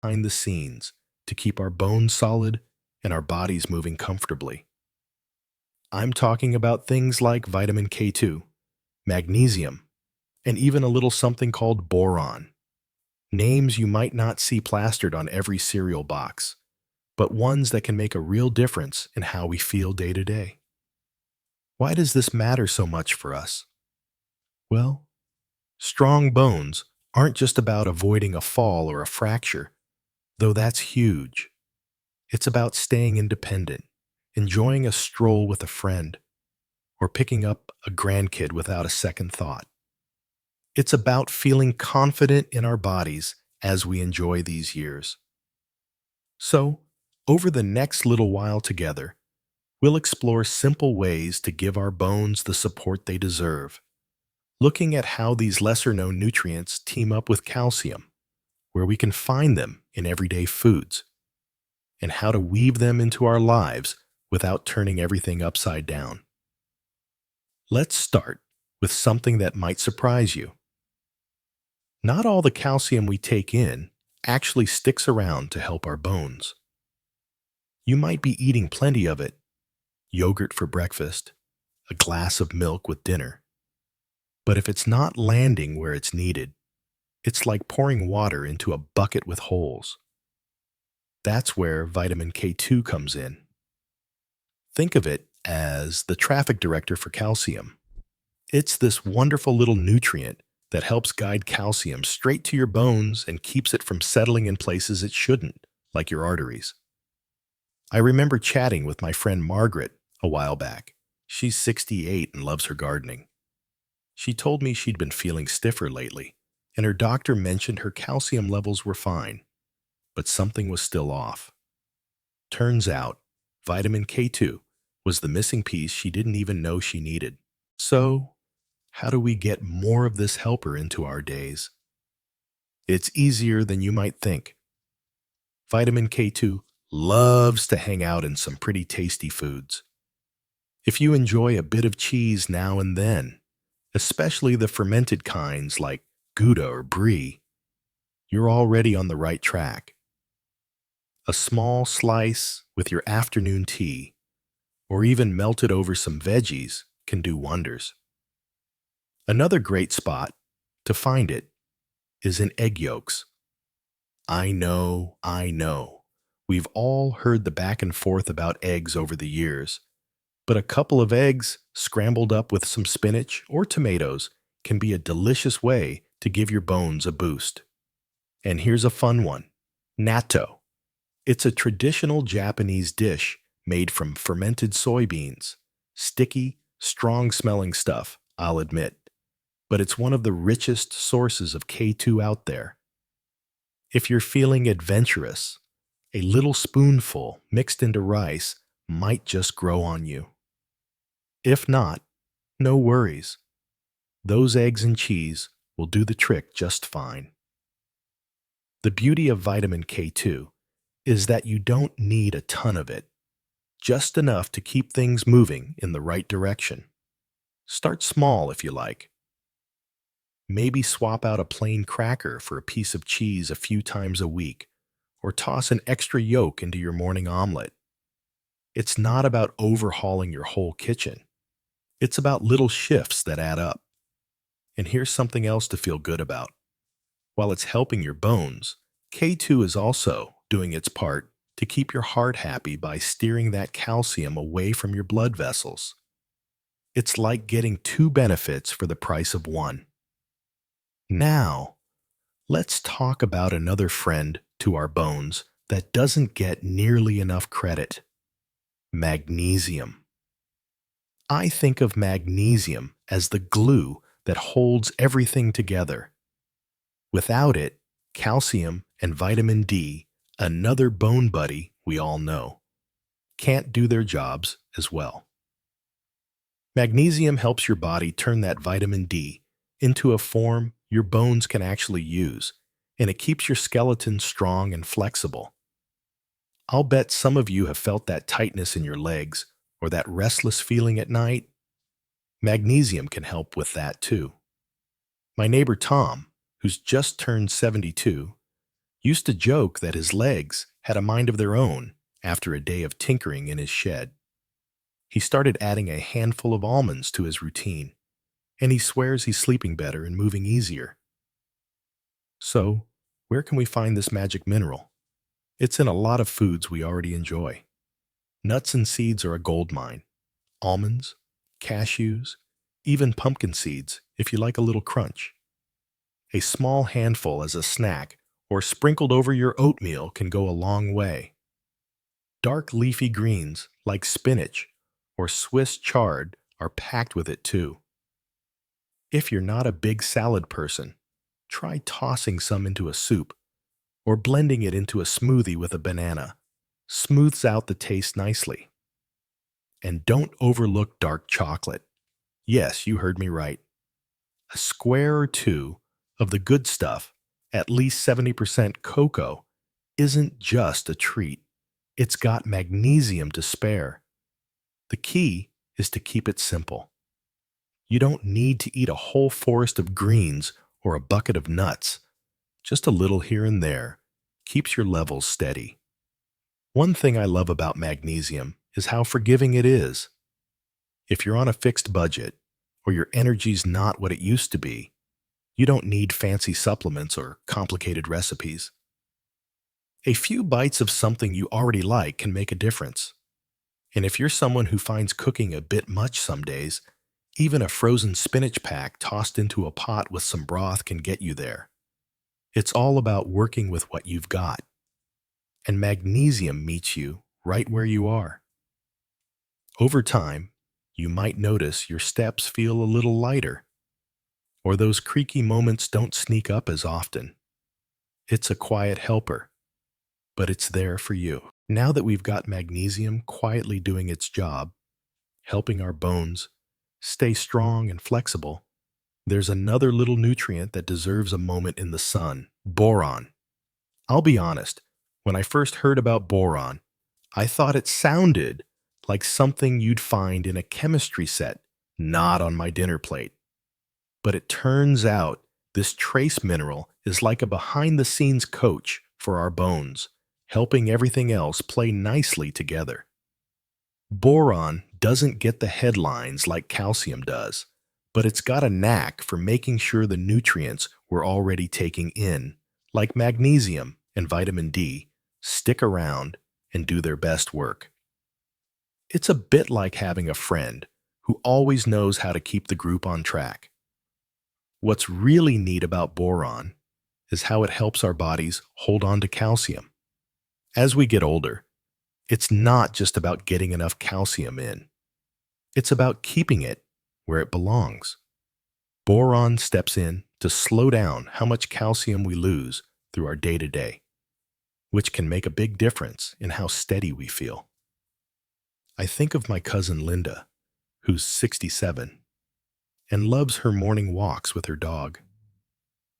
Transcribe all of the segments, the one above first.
behind the scenes to keep our bones solid and our bodies moving comfortably. I'm talking about things like vitamin K2, magnesium, and even a little something called boron. Names you might not see plastered on every cereal box, but ones that can make a real difference in how we feel day to day. Why does this matter so much for us? Well, strong bones aren't just about avoiding a fall or a fracture, though that's huge. It's about staying independent, enjoying a stroll with a friend, or picking up a grandkid without a second thought. It's about feeling confident in our bodies as we enjoy these years. So, over the next little while together, we'll explore simple ways to give our bones the support they deserve, looking at how these lesser-known nutrients team up with calcium, where we can find them in everyday foods, and how to weave them into our lives without turning everything upside down. Let's start with something that might surprise you. Not all the calcium we take in actually sticks around to help our bones. You might be eating plenty of it, yogurt for breakfast, a glass of milk with dinner. But if it's not landing where it's needed, it's like pouring water into a bucket with holes. That's where vitamin K2 comes in. Think of it as the traffic director for calcium. It's this wonderful little nutrient that helps guide calcium straight to your bones and keeps it from settling in places it shouldn't, like your arteries. I remember chatting with my friend Margaret a while back. She's 68 and loves her gardening. She told me she'd been feeling stiffer lately, and her doctor mentioned her calcium levels were fine, but something was still off. Turns out, vitamin K2 was the missing piece she didn't even know she needed. So, how do we get more of this helper into our days? It's easier than you might think. Vitamin K2 loves to hang out in some pretty tasty foods. If you enjoy a bit of cheese now and then, especially the fermented kinds like Gouda or Brie, you're already on the right track. A small slice with your afternoon tea, or even melted over some veggies, can do wonders. Another great spot to find it is in egg yolks. I know. We've all heard the back and forth about eggs over the years, but a couple of eggs scrambled up with some spinach or tomatoes can be a delicious way to give your bones a boost. And here's a fun one: natto. It's a traditional Japanese dish made from fermented soybeans. Sticky, strong-smelling stuff, I'll admit, but it's one of the richest sources of K2 out there. If you're feeling adventurous, a little spoonful mixed into rice might just grow on you. If not, no worries. Those eggs and cheese will do the trick just fine. The beauty of vitamin K2 is that you don't need a ton of it, just enough to keep things moving in the right direction. Start small if you like. Maybe swap out a plain cracker for a piece of cheese a few times a week, or toss an extra yolk into your morning omelet. It's not about overhauling your whole kitchen. It's about little shifts that add up. And here's something else to feel good about. While it's helping your bones, K2 is also doing its part to keep your heart happy by steering that calcium away from your blood vessels. It's like getting two benefits for the price of one. Now, let's talk about another friend to our bones that doesn't get nearly enough credit: magnesium. I think of magnesium as the glue that holds everything together. Without it, calcium and vitamin D, another bone buddy we all know, can't do their jobs as well. Magnesium helps your body turn that vitamin D into a form your bones can actually use, and it keeps your skeleton strong and flexible. I'll bet some of you have felt that tightness in your legs or that restless feeling at night. Magnesium can help with that too. My neighbor Tom, who's just turned 72, used to joke that his legs had a mind of their own after a day of tinkering in his shed. He started adding a handful of almonds to his routine, and he swears he's sleeping better and moving easier. So, where can we find this magic mineral? It's in a lot of foods we already enjoy. Nuts and seeds are a gold mine. Almonds, cashews, even pumpkin seeds if you like a little crunch. A small handful as a snack or sprinkled over your oatmeal can go a long way. Dark leafy greens like spinach or Swiss chard are packed with it too. If you're not a big salad person, try tossing some into a soup or blending it into a smoothie with a banana. Smooths out the taste nicely. And don't overlook dark chocolate. Yes, you heard me right. A square or two of the good stuff, at least 70% cocoa, isn't just a treat. It's got magnesium to spare. The key is to keep it simple. You don't need to eat a whole forest of greens or a bucket of nuts. Just a little here and there keeps your levels steady. One thing I love about magnesium is how forgiving it is. If you're on a fixed budget or your energy's not what it used to be, you don't need fancy supplements or complicated recipes. A few bites of something you already like can make a difference. And if you're someone who finds cooking a bit much some days, even a frozen spinach pack tossed into a pot with some broth can get you there. It's all about working with what you've got. And magnesium meets you right where you are. Over time, you might notice your steps feel a little lighter, or those creaky moments don't sneak up as often. It's a quiet helper, but it's there for you. Now that we've got magnesium quietly doing its job, helping our bones stay strong and flexible, there's another little nutrient that deserves a moment in the sun: boron. I'll be honest, when I first heard about boron, I thought it sounded like something you'd find in a chemistry set, not on my dinner plate. But it turns out this trace mineral is like a behind-the-scenes coach for our bones, helping everything else play nicely together. Boron doesn't get the headlines like calcium does, but it's got a knack for making sure the nutrients we're already taking in, like magnesium and vitamin D, stick around and do their best work. It's a bit like having a friend who always knows how to keep the group on track. What's really neat about boron is how it helps our bodies hold on to calcium. As we get older, it's not just about getting enough calcium in. It's about keeping it where it belongs. Boron steps in to slow down how much calcium we lose through our day-to-day, which can make a big difference in how steady we feel. I think of my cousin Linda, who's 67, and loves her morning walks with her dog.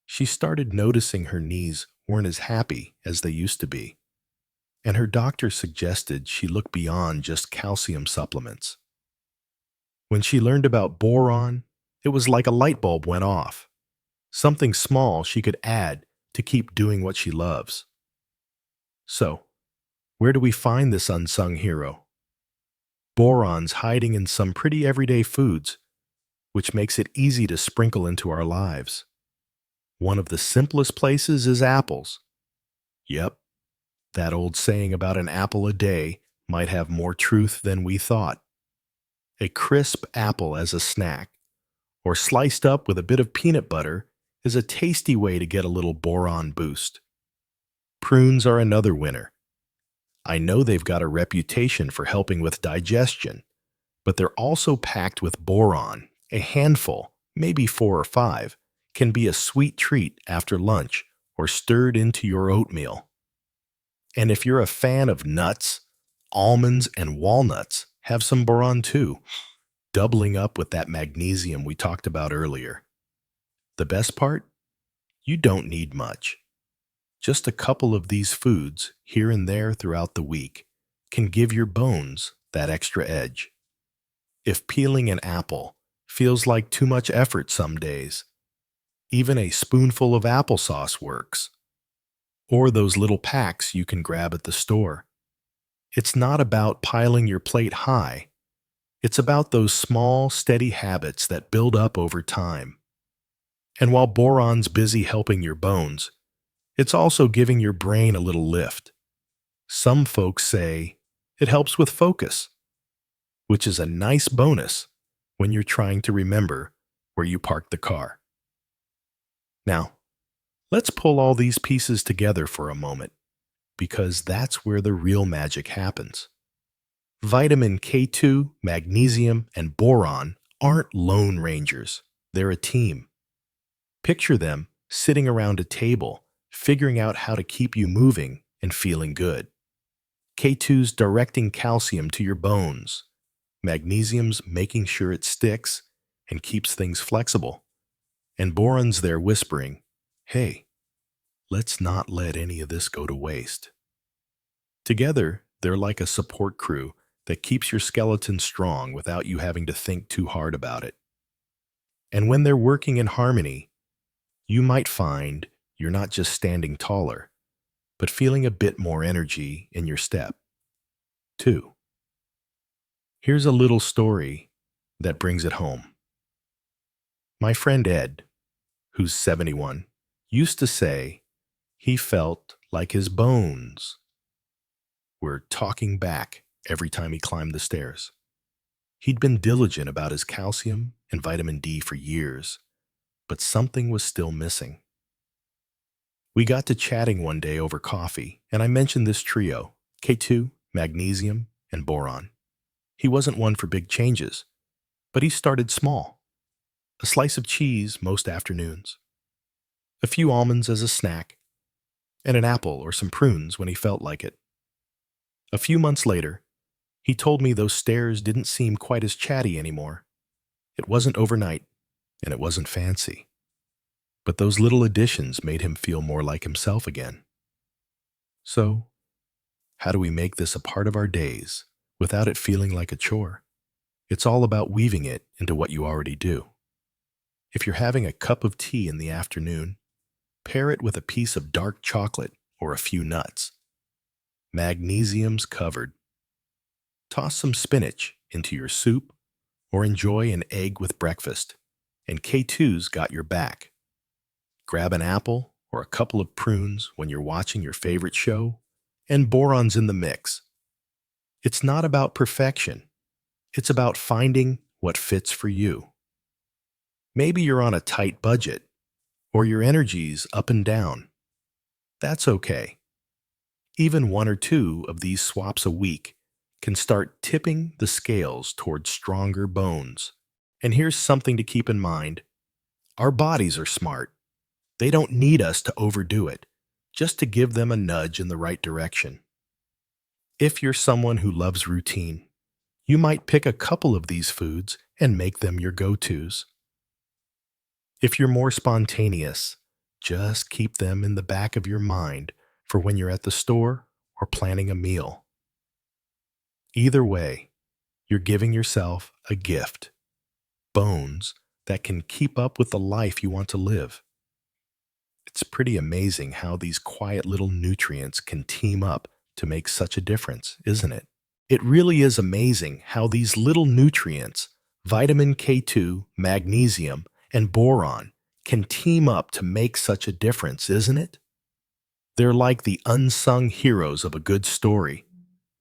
She started noticing her knees weren't as happy as they used to be, and her doctor suggested she look beyond just calcium supplements. When she learned about boron, it was like a light bulb went off, something small she could add to keep doing what she loves. So, where do we find this unsung hero? Boron's hiding in some pretty everyday foods, which makes it easy to sprinkle into our lives. One of the simplest places is apples. Yep, that old saying about an apple a day might have more truth than we thought. A crisp apple as a snack, or sliced up with a bit of peanut butter, is a tasty way to get a little boron boost. Prunes are another winner. I know they've got a reputation for helping with digestion, but they're also packed with boron. A handful, maybe 4 or 5, can be a sweet treat after lunch or stirred into your oatmeal. And if you're a fan of nuts, almonds and walnuts have some boron too, doubling up with that magnesium we talked about earlier. The best part? You don't need much. Just a couple of these foods here and there throughout the week can give your bones that extra edge. If peeling an apple feels like too much effort some days, even a spoonful of applesauce works. or those little packs you can grab at the store. It's not about piling your plate high. It's about those small, steady habits that build up over time. And while boron's busy helping your bones, it's also giving your brain a little lift. Some folks say it helps with focus, which is a nice bonus when you're trying to remember where you parked the car. Now, let's pull all these pieces together for a moment, because that's where the real magic happens. Vitamin K2, magnesium, and boron aren't lone rangers. They're a team. Picture them sitting around a table, figuring out how to keep you moving and feeling good. K2's directing calcium to your bones. Magnesium's making sure it sticks and keeps things flexible. And boron's there whispering, hey, let's not let any of this go to waste. Together, they're like a support crew that keeps your skeleton strong without you having to think too hard about it. And when they're working in harmony, you might find you're not just standing taller, but feeling a bit more energy in your step, too. Here's a little story that brings it home. My friend Ed, who's 71, used to say he felt like his bones were talking back every time he climbed the stairs. He'd been diligent about his calcium and vitamin D for years, but something was still missing. We got to chatting one day over coffee, and I mentioned this trio, K2, magnesium, and boron. He wasn't one for big changes, but he started small. A slice of cheese most afternoons, a few almonds as a snack, and an apple or some prunes when he felt like it. A few months later, he told me those stairs didn't seem quite as chatty anymore. It wasn't overnight, and it wasn't fancy. But those little additions made him feel more like himself again. So, how do we make this a part of our days without it feeling like a chore? It's all about weaving it into what you already do. If you're having a cup of tea in the afternoon, pair it with a piece of dark chocolate or a few nuts. Magnesium's covered. Toss some spinach into your soup or enjoy an egg with breakfast, and K2's got your back. Grab an apple or a couple of prunes when you're watching your favorite show, and boron's in the mix. It's not about perfection. It's about finding what fits for you. Maybe you're on a tight budget, or your energy's up and down. That's okay. Even one or two of these swaps a week can start tipping the scales towards stronger bones. And here's something to keep in mind. Our bodies are smart. They don't need us to overdo it, just to give them a nudge in the right direction. If you're someone who loves routine, you might pick a couple of these foods and make them your go-tos. If you're more spontaneous, just keep them in the back of your mind for when you're at the store or planning a meal. Either way, you're giving yourself a gift, bones that can keep up with the life you want to live. It's pretty amazing how these quiet little nutrients can team up to make such a difference, isn't it? It really is amazing how these little nutrients, vitamin K2, magnesium, and boron, can team up to make such a difference, isn't it? They're like the unsung heroes of a good story,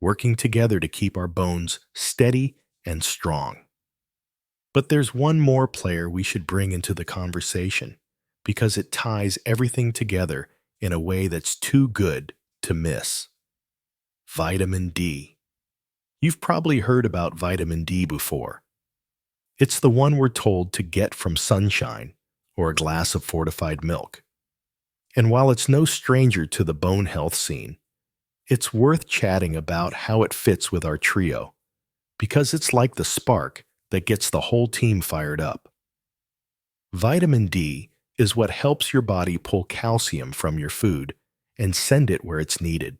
working together to keep our bones steady and strong. But there's one more player we should bring into the conversation, because it ties everything together in a way that's too good to miss. Vitamin D. You've probably heard about vitamin D before. It's the one we're told to get from sunshine or a glass of fortified milk. And while it's no stranger to the bone health scene, it's worth chatting about how it fits with our trio, because it's like the spark that gets the whole team fired up. Vitamin D is what helps your body pull calcium from your food and send it where it's needed,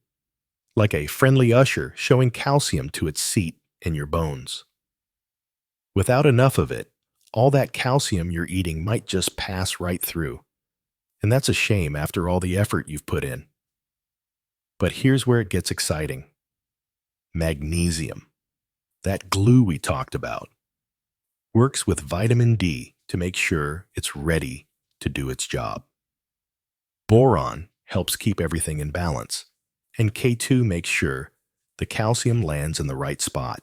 like a friendly usher showing calcium to its seat in your bones. Without enough of it, all that calcium you're eating might just pass right through. And that's a shame after all the effort you've put in. But here's where it gets exciting. Magnesium, that glue we talked about, works with vitamin D to make sure it's ready to do its job. Boron helps keep everything in balance, and K2 makes sure the calcium lands in the right spot.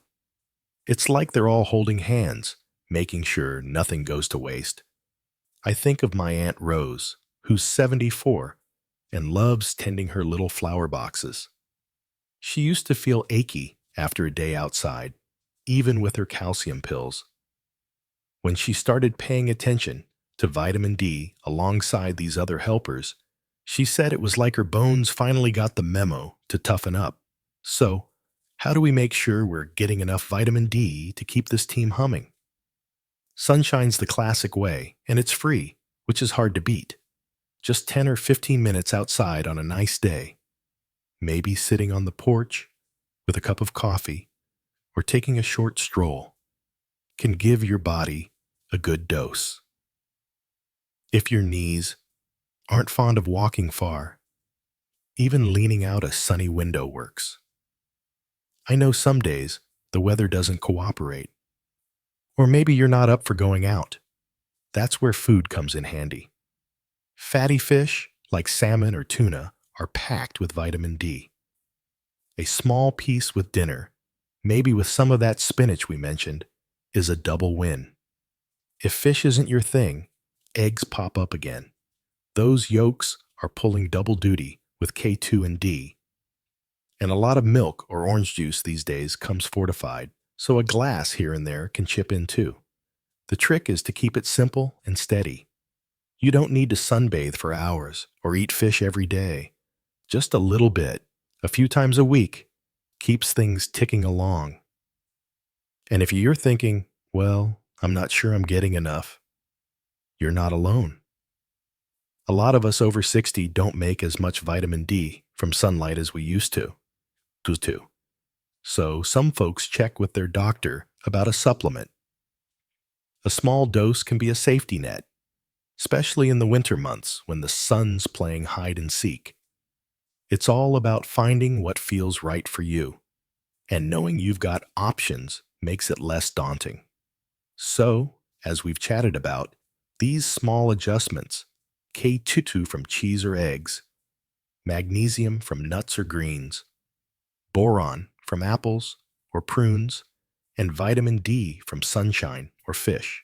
It's like they're all holding hands, making sure nothing goes to waste. I think of my Aunt Rose, who's 74 and loves tending her little flower boxes. She used to feel achy after a day outside, even with her calcium pills. When she started paying attention to vitamin D alongside these other helpers, she said it was like her bones finally got the memo to toughen up. So, how do we make sure we're getting enough vitamin D to keep this team humming? Sunshine's the classic way, and it's free, which is hard to beat. Just 10 or 15 minutes outside on a nice day, maybe sitting on the porch with a cup of coffee or taking a short stroll, can give your body a good dose. If your knees aren't fond of walking far, even leaning out a sunny window works. I know some days the weather doesn't cooperate, or maybe you're not up for going out. That's where food comes in handy. Fatty fish, like salmon or tuna, are packed with vitamin D. A small piece with dinner, maybe with some of that spinach we mentioned, is a double win. If fish isn't your thing, eggs pop up again. Those yolks are pulling double duty with K2 and D. And a lot of milk or orange juice these days comes fortified, so a glass here and there can chip in too. The trick is to keep it simple and steady. You don't need to sunbathe for hours or eat fish every day. Just a little bit, a few times a week, keeps things ticking along. And if you're thinking, well, I'm not sure I'm getting enough, you're not alone. A lot of us over 60 don't make as much vitamin D from sunlight as we used to. So some folks check with their doctor about a supplement. A small dose can be a safety net, especially in the winter months when the sun's playing hide and seek. It's all about finding what feels right for you, and knowing you've got options makes it less daunting. So, as we've chatted about, these small adjustments, K2 from cheese or eggs, magnesium from nuts or greens, boron from apples or prunes, and vitamin D from sunshine or fish,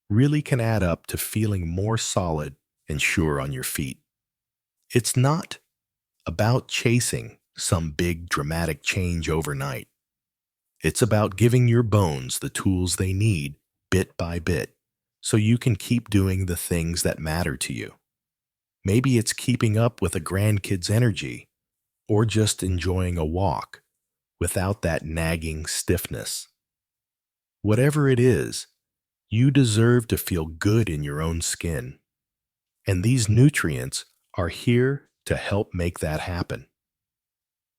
really can add up to feeling more solid and sure on your feet. It's not about chasing some big dramatic change overnight. It's about giving your bones the tools they need bit by bit so you can keep doing the things that matter to you. Maybe it's keeping up with a grandkid's energy or just enjoying a walk without that nagging stiffness. Whatever it is, you deserve to feel good in your own skin. And these nutrients are here to help make that happen.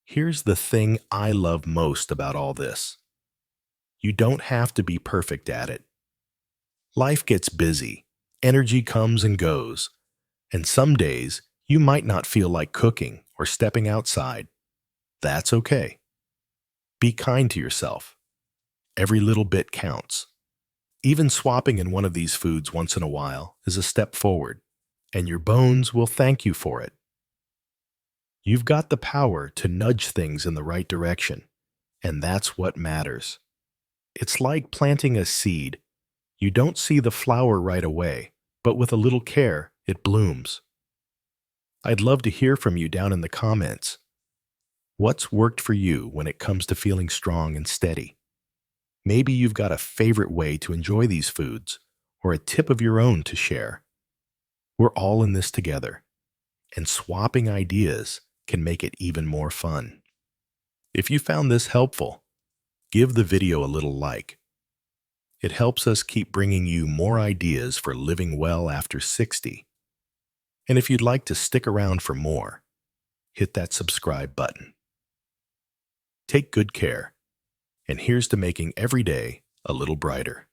Here's the thing I love most about all this. You don't have to be perfect at it. Life gets busy, energy comes and goes, and some days you might not feel like cooking or stepping outside. That's okay. Be kind to yourself. Every little bit counts. Even swapping in one of these foods once in a while is a step forward, and your bones will thank you for it. You've got the power to nudge things in the right direction, and that's what matters. It's like planting a seed. You don't see the flower right away, but with a little care, it blooms. I'd love to hear from you down in the comments. What's worked for you when it comes to feeling strong and steady? Maybe you've got a favorite way to enjoy these foods, or a tip of your own to share. We're all in this together, and swapping ideas can make it even more fun. If you found this helpful, give the video a little like. It helps us keep bringing you more ideas for living well after 60. And if you'd like to stick around for more, hit that subscribe button. Take good care, and here's to making every day a little brighter.